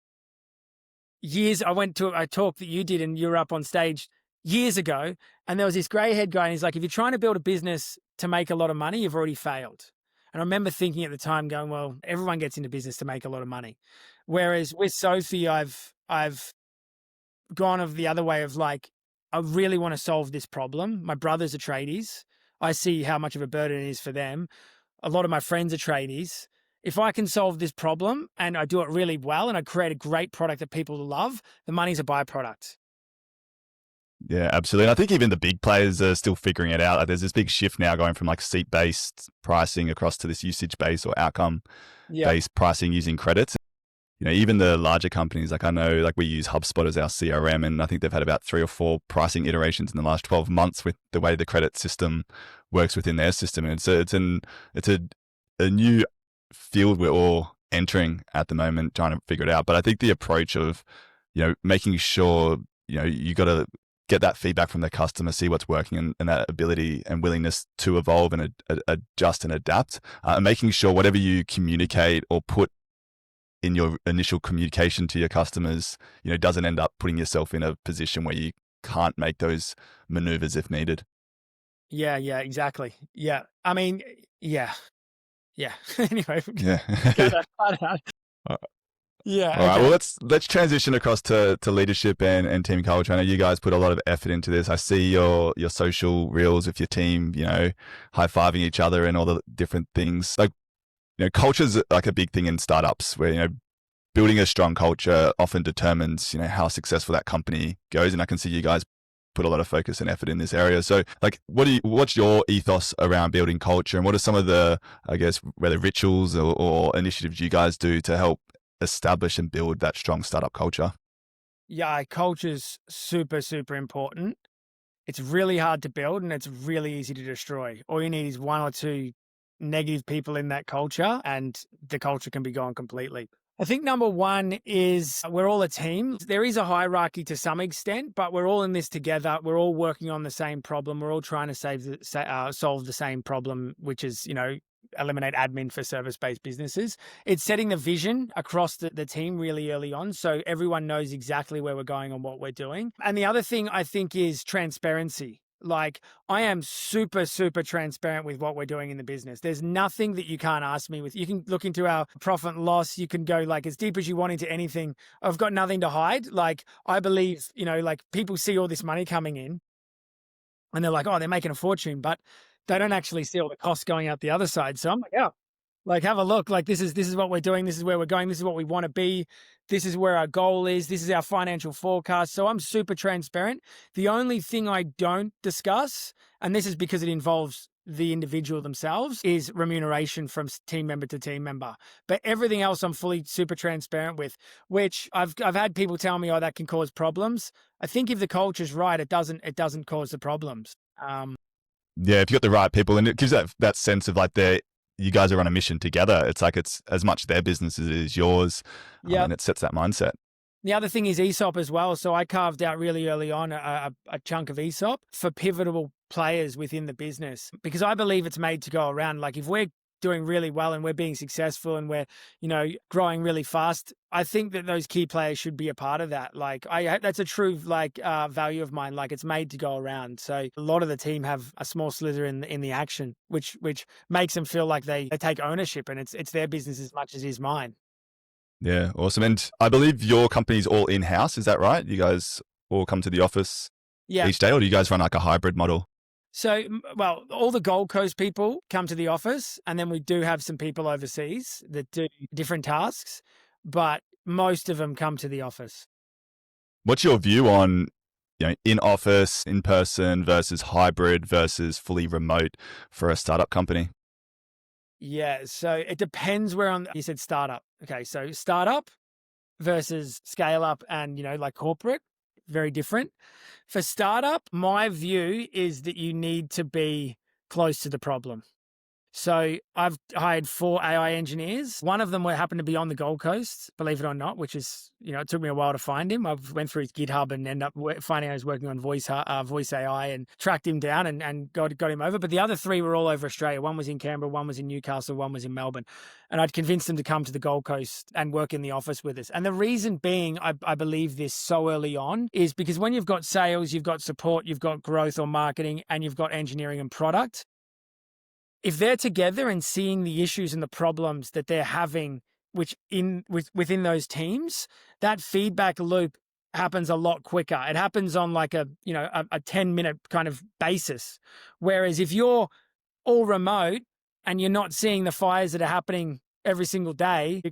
I went to a talk that you did and you were up on stage years ago, and there was this grey haired guy, and he's like, if you're trying to build a business to make a lot of money, you've already failed. And I remember thinking at the time, going, well, everyone gets into business to make a lot of money. Whereas with Sophie, I've gone of the other way of like, I really want to solve this problem. My brothers are tradies. I see how much of a burden it is for them. A lot of my friends are tradies. If I can solve this problem and I do it really well and I create a great product that people love, the money's a byproduct. Yeah, absolutely. And I think even the big players are still figuring it out. Like there's this big shift now going from like seat-based pricing across to this usage-based or outcome-based pricing using credits. Even the larger companies, like I know, like we use HubSpot as our CRM, and I think they've had about 3 or 4 pricing iterations in the last 12 months with the way the credit system works within their system. And so it's a new field we're all entering at the moment, trying to figure it out. But I think the approach of, making sure, you got to get that feedback from the customer, see what's working, and that ability and willingness to evolve and adjust and adapt, and making sure whatever you communicate or put in your initial communication to your customers, doesn't end up putting yourself in a position where you can't make those maneuvers if needed. Yeah, exactly. Yeah. I mean, yeah. Yeah. Anyway, Yeah. got that part out. Yeah, All right. Well, okay. let's transition across to leadership and team culture. I know you guys put a lot of effort into this. I see your social reels with your team, high fiving each other and all the different things. Like, culture's like a big thing in startups where, building a strong culture often determines, how successful that company goes. And I can see you guys put a lot of focus and effort in this area. So like, what's your ethos around building culture, and what are some of the, I guess, whether rituals or initiatives you guys do to help establish and build that strong startup culture? Yeah, culture's super, super important. It's really hard to build and it's really easy to destroy. All you need is one or two negative people in that culture and the culture can be gone completely. I think number one is we're all a team. There is a hierarchy to some extent, but we're all in this together. We're all working on the same problem. We're all trying to solve the same problem, which is, eliminate admin for service-based businesses. It's setting the vision across the team really early on, so everyone knows exactly where we're going and what we're doing. And the other thing I think is transparency. Like, I am super, super transparent with what we're doing in the business. There's nothing that you can't ask me with. You can look into our profit and loss. You can go like as deep as you want into anything. I've got nothing to hide. Like, I believe, like people see all this money coming in and they're like, oh, they're making a fortune, but they don't actually see all the costs going out the other side. So I'm like, yeah, like, have a look. Like, this is what we're doing. This is where we're going. This is what we want to be. This is where our goal is. This is our financial forecast. So I'm super transparent. The only thing I don't discuss, and this is because it involves the individual themselves, is remuneration from team member to team member. But everything else I'm fully super transparent with, which I've had people tell me, oh, that can cause problems. I think if the culture's right, it doesn't cause the problems. Yeah, if you got the right people, and it gives that sense of like you guys are on a mission together. It's like it's as much their business as it is yours, Yeah. and it sets that mindset. The other thing is ESOP as well. So I carved out really early on a chunk of ESOP for pivotal players within the business because I believe it's made to go around. Like, if we're doing really well and we're being successful and we're, growing really fast, I think that those key players should be a part of that. Like, that's a true value of mine. Like, it's made to go around. So a lot of the team have a small slither in the action, which makes them feel like they take ownership and it's their business as much as it is mine. Yeah, awesome. And I believe your company's all in-house. Is that right? You guys all come to the office each day, or do you guys run like a hybrid model? So, well, all the Gold Coast people come to the office, and then we do have some people overseas that do different tasks, but most of them come to the office. What's your view on, in office, in person versus hybrid versus fully remote for a startup company? Yeah, so it depends you said startup. Okay, so startup versus scale up and, like corporate, very different. For startup, my view is that you need to be close to the problem. So I've hired 4 AI engineers. One of them happened to be on the Gold Coast, believe it or not, which is, it took me a while to find him. I went through his GitHub and ended up finding I was working on voice AI and tracked him down and got him over. But the other 3 were all over Australia. One was in Canberra, one was in Newcastle, one was in Melbourne. And I'd convinced them to come to the Gold Coast and work in the office with us. And the reason being, I believe this so early on, is because when you've got sales, you've got support, you've got growth or marketing, and you've got engineering and product, if they're together and seeing the issues and the problems that they're having, within those teams, that feedback loop happens a lot quicker. It happens on like a 10-minute kind of basis. Whereas if you're all remote and you're not seeing the fires that are happening every single day, you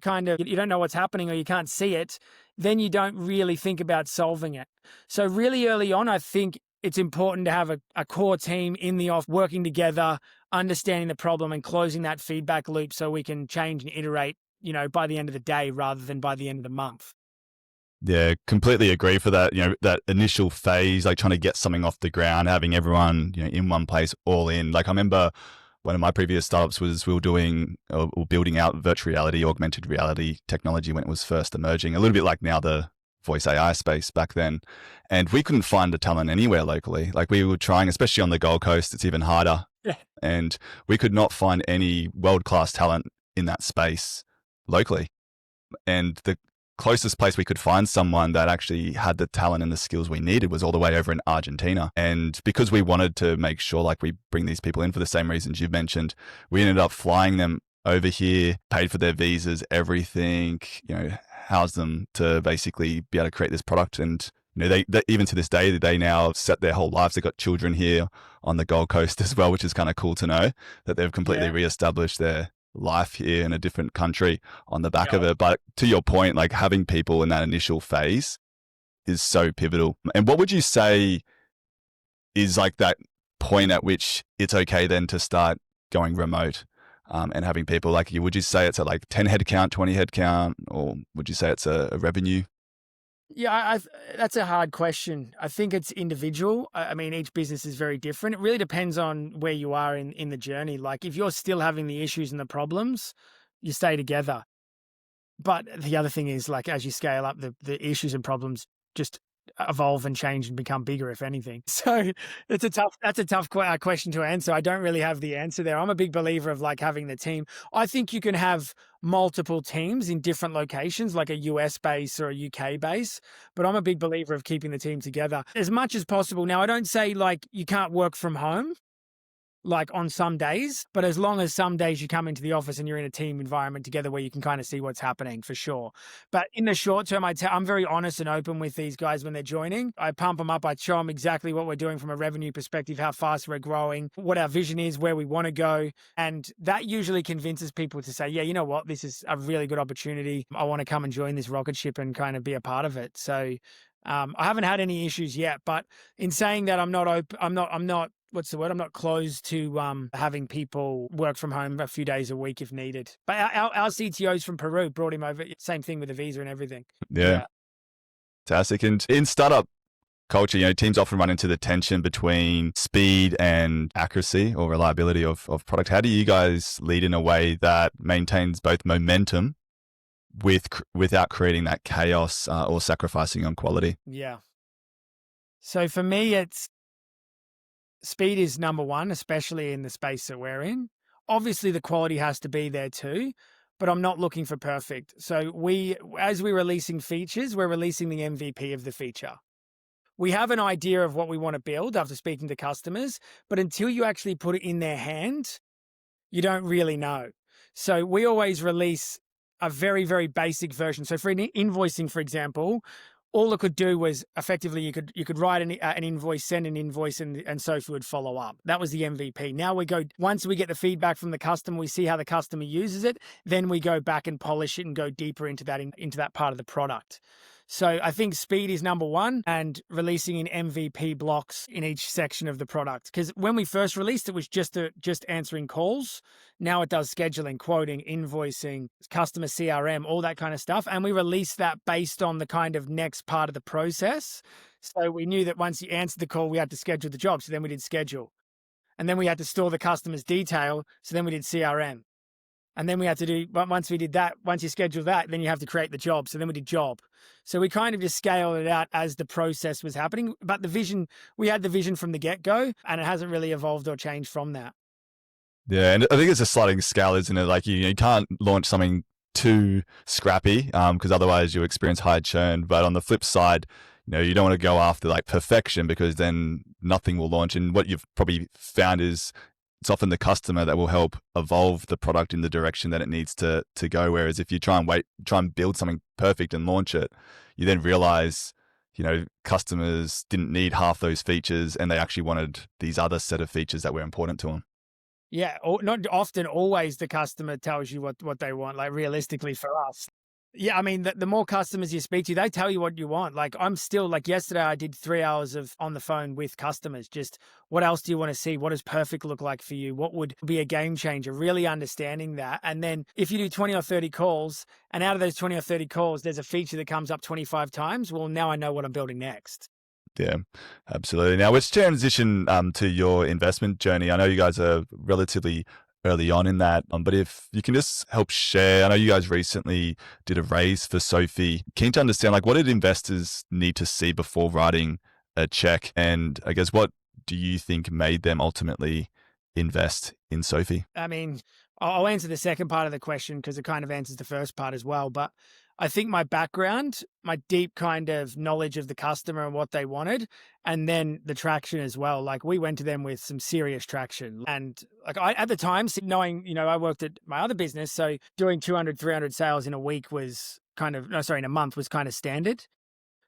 don't know what's happening or you can't see it, then you don't really think about solving it. So really early on, I think it's important to have a core team in the office working together, understanding the problem and closing that feedback loop so we can change and iterate, by the end of the day rather than by the end of the month. Yeah, completely agree for that. That initial phase, like trying to get something off the ground, having everyone, in one place, all in. Like I remember one of my previous startups was we were doing or building out virtual reality, augmented reality technology when it was first emerging, a little bit like now the voice AI space back then. And we couldn't find the talent anywhere locally. Like we were trying, especially on the Gold Coast, it's even harder. Yeah. And we could not find any world-class talent in that space locally. And the closest place we could find someone that actually had the talent and the skills we needed was all the way over in Argentina. And because we wanted to make sure like we bring these people in for the same reasons you've mentioned, we ended up flying them over here, paid for their visas, everything, housed them to basically be able to create this product. And they even to this day, they now set their whole lives. They've got children here on the Gold Coast as well, which is kind of cool to know that they've completely reestablished their life here in a different country on the back of it. But to your point, like having people in that initial phase is so pivotal. And what would you say is like that point at which it's okay then to start going remote and having people like you? Would you say it's at like 10 head count, 20 head count, or would you say it's a revenue? Yeah, that's a hard question. I think it's individual. I mean, each business is very different. It really depends on where you are in the journey. Like if you're still having the issues and the problems, you stay together. But the other thing is like as you scale up, the issues and problems just evolve and change and become bigger, if anything. So that's a tough question to answer. I don't really have the answer there. I'm a big believer of like having the team. I think you can have multiple teams in different locations, like a US base or a UK base, but I'm a big believer of keeping the team together as much as possible. Now, I don't say like you can't work from home, like on some days, but as long as some days you come into the office and you're in a team environment together where you can kind of see what's happening for sure. But in the short term, I'm very honest and open with these guys when they're joining. I pump them up. I show them exactly what we're doing from a revenue perspective, how fast we're growing, what our vision is, where we want to go. And that usually convinces people to say, yeah, you know what, this is a really good opportunity. I want to come and join this rocket ship and kind of be a part of it. So I haven't had any issues yet, but in saying that, I'm not open. I'm not what's the word? I'm not closed to having people work from home a few days a week if needed. But our CTOs from Peru brought him over. Same thing with the visa and everything. Yeah. Fantastic. And in startup culture, teams often run into the tension between speed and accuracy or reliability of product. How do you guys lead in a way that maintains both momentum without creating that chaos or sacrificing on quality? Yeah. So for me, it's speed is number one, especially in the space that we're in. Obviously, the quality has to be there too, but I'm not looking for perfect. So as we're releasing features, we're releasing the MVP of the feature. We have an idea of what we want to build after speaking to customers, but until you actually put it in their hand, you don't really know. So we always release a very, very basic version. So for invoicing, for example, all it could do was effectively you could write an invoice, send an invoice, and Sophie would follow up. That was the MVP. Now once we get the feedback from the customer, we see how the customer uses it, then we go back and polish it and go deeper into that part of the product. So I think speed is number one, and releasing in MVP blocks in each section of the product. Because when we first released, it was just answering calls. Now it does scheduling, quoting, invoicing, customer CRM, all that kind of stuff. And we released that based on the kind of next part of the process. So we knew that once you answered the call, we had to schedule the job. So then we did schedule. And then we had to store the customer's detail. So then we did CRM. And then we had to do, once we did that, once you schedule that, then you have to create the job. So then we did job. So we kind of just scaled it out as the process was happening. But we had the vision from the get-go, and it hasn't really evolved or changed from that. Yeah, and I think it's a sliding scale, isn't it? Like you can't launch something too scrappy because otherwise you experience high churn. But on the flip side, you don't want to go after like perfection because then nothing will launch. And what you've probably found is it's often the customer that will help evolve the product in the direction that it needs to go. Whereas if you try and build something perfect and launch it, you then realize, customers didn't need half those features and they actually wanted these other set of features that were important to them. Yeah, not often, always the customer tells you what they want, like realistically for us. Yeah, I mean, the more customers you speak to, they tell you what you want. Like I'm still like yesterday, I did 3 hours on the phone with customers. Just what else do you want to see? What does perfect look like for you? What would be a game changer? Really understanding that. And then if you do 20 or 30 calls and out of those 20 or 30 calls, there's a feature that comes up 25 times. Well, now I know what I'm building next. Yeah, absolutely. Now let's transition to your investment journey. I know you guys are relatively early on in that, but if you can just help share, I know you guys recently did a raise for Sophie. Keen to understand, like, what did investors need to see before writing a check? And I guess what do you think made them ultimately invest in Sophie? I mean, I'll answer the second part of the question because it kind of answers the first part as well. But I think my background, my deep kind of knowledge of the customer and what they wanted, and then the traction as well. Like we went to them with some serious traction. And like I, at the time, knowing, I worked at my other business. So doing 200, 300 sales in a week was kind of, no, sorry, in a month was kind of standard.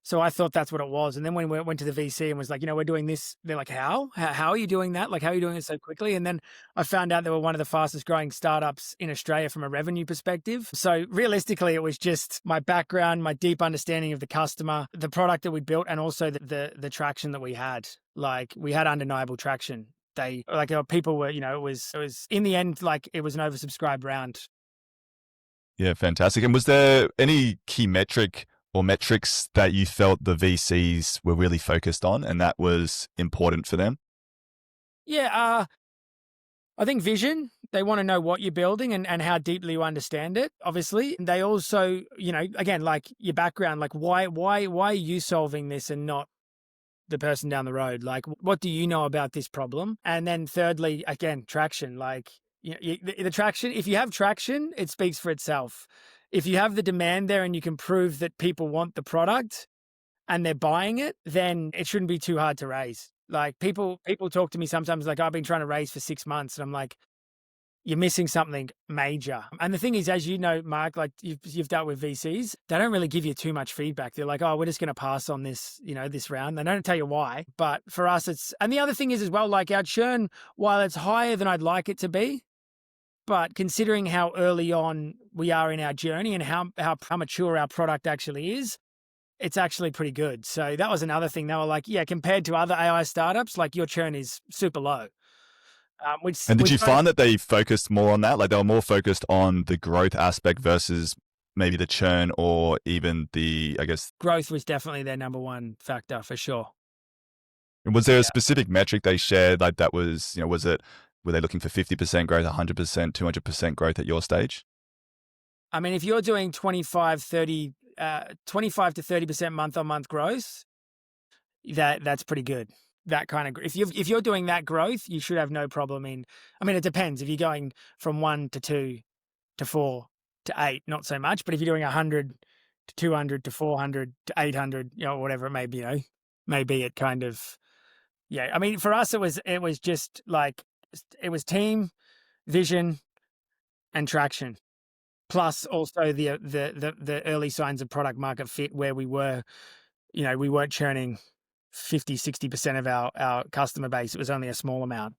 So I thought that's what it was. And then when we went to the VC and was like, we're doing this, they're like, how are you doing that? Like, how are you doing it so quickly? And then I found out they were one of the fastest growing startups in Australia from a revenue perspective. So realistically, it was just my background, my deep understanding of the customer, the product that we built, and also the traction that we had. Like we had undeniable traction. People were, it was in the end, like it was an oversubscribed round. Yeah, fantastic. And was there any key metric or metrics that you felt the VCs were really focused on and that was important for them? Yeah, I think vision. They want to know what you're building and how deeply you understand it. Obviously, they also, again, like your background, like why are you solving this and not the person down the road? Like, what do you know about this problem? And then thirdly, again, traction. Like the traction. If you have traction, it speaks for itself. If you have the demand there and you can prove that people want the product and they're buying it, then it shouldn't be too hard to raise. Like people talk to me sometimes like, I've been trying to raise for 6 months, and I'm like, you're missing something major. And the thing is, as you know, Mark, like you've dealt with VCs, they don't really give you too much feedback. They're like, oh, we're just going to pass on this, this round. They don't tell you why. But for us, and the other thing is as well, like our churn, while it's higher than I'd like it to be, but considering how early on we are in our journey and how mature our product actually is, it's actually pretty good. So that was another thing. They were like, yeah, compared to other AI startups, like your churn is super low. And did you find that they focused more on that? Like they were more focused on the growth aspect versus maybe the churn or even the, I guess. Growth was definitely their number one factor for sure. Was there a specific metric they shared like that was, were they looking for 50% growth, 100%, 200% growth at your stage? I mean, if you're doing 25 to 30% month-on-month growth, that's pretty good. That kind of, if you're doing that growth, you should have no problem in. I mean, it depends. If you're going from 1 to 2 to 4 to 8, not so much. But if you're doing 100 to 200 to 400 to 800, whatever it may be, maybe it kind of, yeah. I mean, for us, it was just like it was team, vision, and traction. Plus also the early signs of product market fit where we were, we weren't churning 50, 60% of our customer base. It was only a small amount.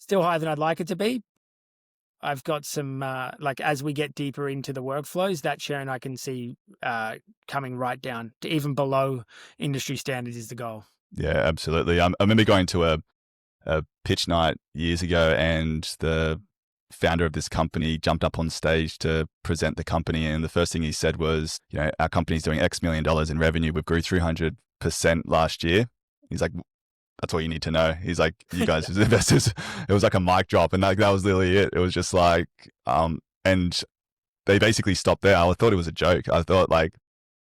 Still higher than I'd like it to be. I've got some, like as we get deeper into the workflows, that churn I can see coming right down to even below industry standards is the goal. Yeah, absolutely. I remember going to a pitch night years ago and the founder of this company jumped up on stage to present the company. And the first thing he said was, our company's doing X million dollars in revenue. We've grew 300% last year. He's like, that's all you need to know. He's like, you guys as investors, it was like a mic drop. And like, that was literally it. It was just like, and they basically stopped there. I thought it was a joke. I thought like,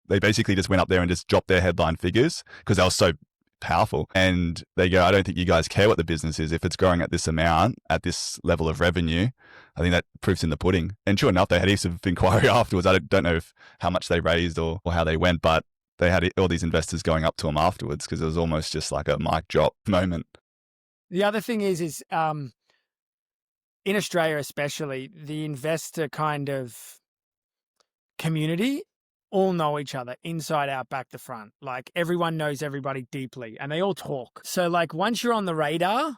they basically just went up there and just dropped their headline figures because they were so powerful. And they go, I don't think you guys care what the business is. If it's growing at this amount, at this level of revenue, I think that proof's in the pudding. And sure enough, they had heaps of inquiry afterwards. I don't know how much they raised or how they went, but they had all these investors going up to them afterwards because it was almost just like a mic drop moment. The other thing is in Australia especially, the investor kind of community all know each other inside out, back to front. Like everyone knows everybody deeply and they all talk. So like once you're on the radar,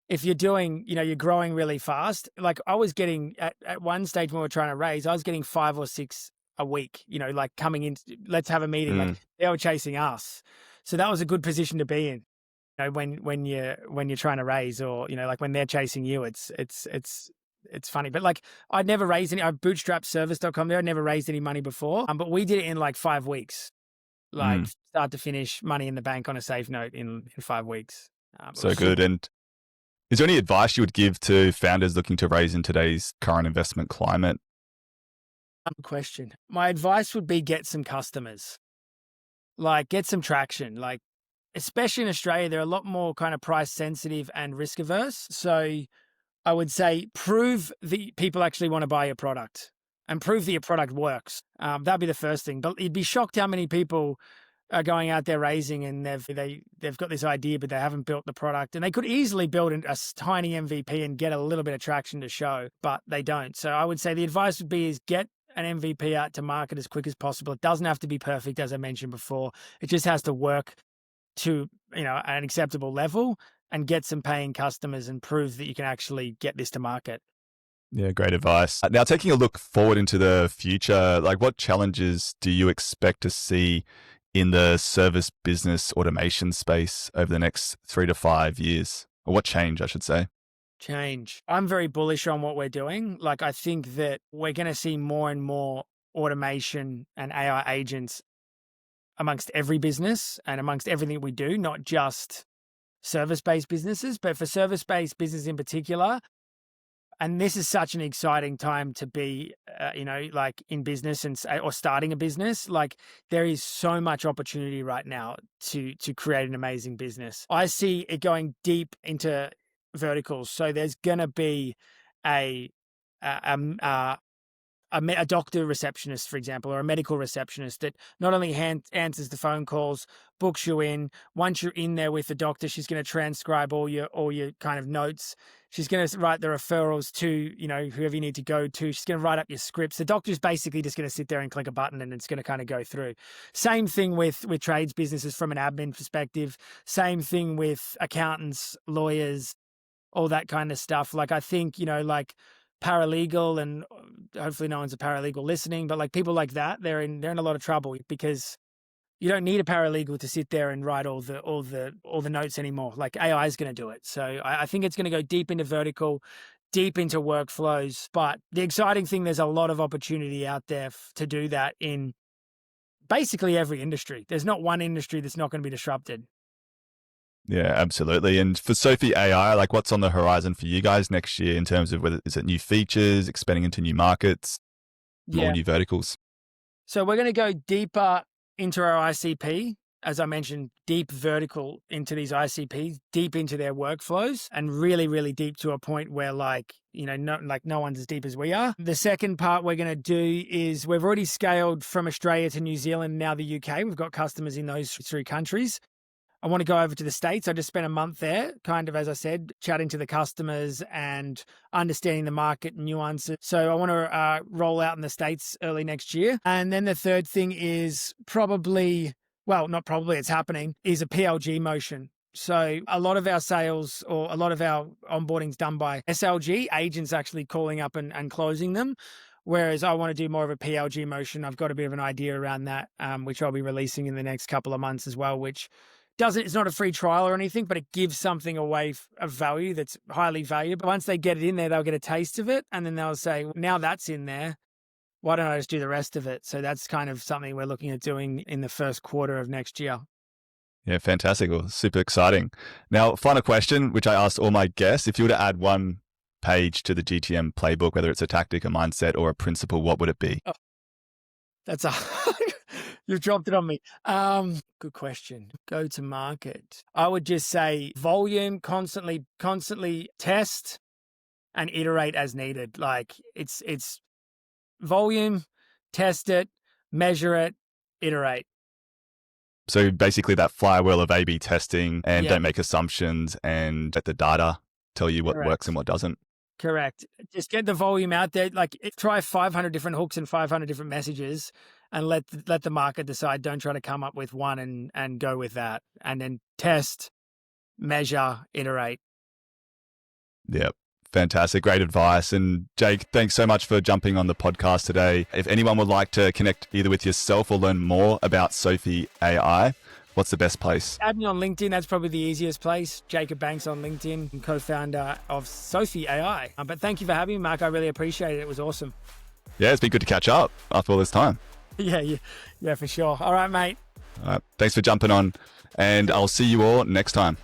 if you're doing, you're growing really fast, like I was getting at one stage when we were trying to raise, I was getting 5 or 6 a week, like coming in, let's have a meeting. Like they were chasing us. So that was a good position to be in. When you're trying to raise or, like when they're chasing you, it's funny. But like I'd never raised any, I bootstrapped service.com there. I'd never raised any money before. But we did it in like 5 weeks, like start to finish, money in the bank on a safe note in 5 weeks. So good. And is there any advice you would give to founders looking to raise in today's current investment climate? Good question. My advice would be get some customers, like get some traction, like especially in Australia, they're a lot more kind of price sensitive and risk averse. So I would say prove that people actually want to buy your product. and prove that your product works. That'd be the first thing. But you'd be shocked how many people are going out there raising and they've got this idea, but they haven't built the product. And they could easily build a tiny MVP and get a little bit of traction to show, but they don't. So I would say the advice would be is get an MVP out to market as quick as possible. It doesn't have to be perfect, as I mentioned before. It just has to work to, an acceptable level and get some paying customers and prove that you can actually get this to market. Yeah, great advice. Now, taking a look forward into the future, like what challenges do you expect to see in the service business automation space over the next 3 to 5 years? Or what change, I should say? Change. I'm very bullish on what we're doing. Like, I think that we're going to see more and more automation and AI agents amongst every business and amongst everything we do, not just service-based businesses, but for service-based business in particular. And this is such an exciting time to be, like in business or starting a business. Like, there is so much opportunity right now to create an amazing business. I see it going deep into verticals. So there's going to be a doctor receptionist, for example, or a medical receptionist that not only answers the phone calls, books you in. Once you're in there with the doctor, she's going to transcribe all your kind of notes. She's going to write the referrals to, whoever you need to go to. She's going to write up your scripts. The doctor's basically just going to sit there and click a button and it's going to kind of go through. Same thing with trades businesses from an admin perspective. Same thing with accountants, lawyers, all that kind of stuff. Like, I think, like paralegal, and hopefully no one's a paralegal listening, but like people like that, they're in a lot of trouble because you don't need a paralegal to sit there and write all the notes anymore. Like, AI is going to do it. So I think it's going to go deep into vertical, deep into workflows. But the exciting thing, there's a lot of opportunity out there to do that in basically every industry. There's not one industry that's not going to be disrupted. Yeah, absolutely. And for Sophie AI, like what's on the horizon for you guys next year in terms of whether is it new features, expanding into new markets, more new verticals? So we're going to go deeper into our ICP, as I mentioned, deep vertical into these ICPs, deep into their workflows, and really, really deep to a point where no one's as deep as we are. The second part we're going to do is we've already scaled from Australia to New Zealand, now the UK. We've got customers in those 3 countries. I want to go over to the States. I just spent a month there, kind of, as I said, chatting to the customers and understanding the market nuances. So I want to roll out in the States early next year. And then the third thing is it's happening, is a PLG motion. So a lot of our sales or a lot of our onboarding's done by SLG, agents actually calling up and closing them. Whereas I want to do more of a PLG motion. I've got a bit of an idea around that, which I'll be releasing in the next couple of months as well, which it's not a free trial or anything, but it gives something away of value that's highly valuable. Once they get it in there, they'll get a taste of it. And then they'll say, now that's in there, why don't I just do the rest of it? So that's kind of something we're looking at doing in the first quarter of next year. Yeah, fantastic. Well, super exciting. Now, final question, which I asked all my guests. If you were to add one page to the GTM playbook, whether it's a tactic, a mindset, or a principle, what would it be? Oh, that's you've dropped it on me. Good question. Go to market. I would just say volume, constantly test and iterate as needed. Like it's volume, test it, measure it, iterate. So basically that flywheel of A/B testing and don't make assumptions and let the data tell you what works and what doesn't. Correct. Just get the volume out there. Like try 500 different hooks and 500 different messages and let the market decide. Don't try to come up with one and go with that. And then test, measure, iterate. Yep. Fantastic. Great advice. And Jake, thanks so much for jumping on the podcast today. If anyone would like to connect either with yourself or learn more about Sophie AI, what's the best place? Add me on LinkedIn. That's probably the easiest place. Jacob Banks on LinkedIn, and co-founder of Sophie AI. But thank you for having me, Mark. I really appreciate it. It was awesome. Yeah, it's been good to catch up after all this time. Yeah, for sure. All right, mate. All right. Thanks for jumping on, and I'll see you all next time.